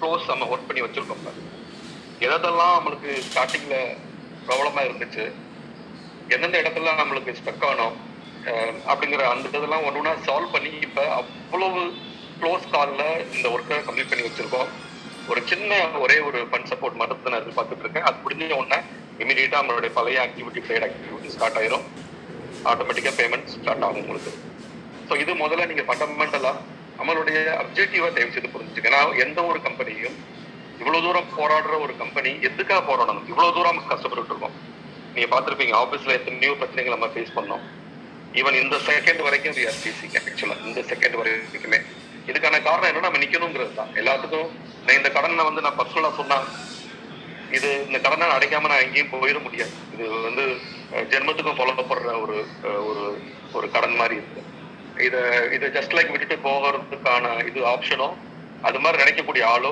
Close நம்ம work பண்ணி வச்சிருக்கோம். எதெல்லாம் நம்மளுக்கு ஸ்டார்டிங்ல ப்ராப்ளமா இருந்துச்சு, எந்தெந்த இடத்துல நம்மளுக்கு ஸ்டக் ஆனோம் அப்படிங்கிற அந்த இதெல்லாம் ஒன்று சால்வ் பண்ணி இப்போ அவ்வளவு க்ளோஸ் காலில் இந்த ஒர்க்கை கம்ப்ளீட் பண்ணி வச்சிருக்கோம். ஒரு சின்ன ஒரே ஒரு ஃபண்ட் சப்போர்ட் மட்டும் நான் எதிர்பார்த்துட்டு இருக்கேன். அது முடிஞ்ச உடனே இமீடியட்டாக நம்மளுடைய பழைய ஆக்டிவிட்டி ட்ரேட் ஆக்டிவிட்டி ஸ்டார்ட் ஆயிரும். ஆட்டோமேட்டிக்காக பேமெண்ட் ஸ்டார்ட் ஆகும் உங்களுக்கு. ஸோ இது முதல்ல நீங்கள் ஃபண்டமெண்டலாக நம்மளுடைய அப்ஜெக்டிவாக தயவு செய்து புரிஞ்சுக்க. ஏன்னா எந்த ஒரு கம்பெனியும் இவ்வளோ தூரம் போராடுற ஒரு கம்பெனி எதுக்காக போராடணும்? இவ்வளோ தூரம் கஷ்டப்பட்டு இருக்கோம். நீங்கள் பார்த்துருப்பீங்க ஆஃபீஸில் எத்தனையோ பிரச்சனைகள் நம்ம ஃபேஸ் பண்ணோம். ஈவன் இந்த செகண்ட் வரைக்கும் வி ஆர் ஃபேசிங். ஆக்சுவலாக இந்த செகண்ட் வரைக்குமே இதுக்கான காரணம் என்னன்னா நம்ம நிற்கணுங்கிறது தான். எல்லாத்துக்கும் நான் இந்த கடனை வந்து நான் பர்சனலாக சொன்னா இந்த கடனை அடைக்காம நான் எங்கேயும் போயிட முடியாது. இது ஜென்மத்துக்கும் சொல்லப்படுற ஒரு ஒரு ஒரு கடன் மாதிரி இருக்கு. இதை ஜஸ்ட் லைக் விட்டுட்டு போகிறதுக்கான இது ஆப்ஷனோ அது மாதிரி நினைக்கக்கூடிய ஆளோ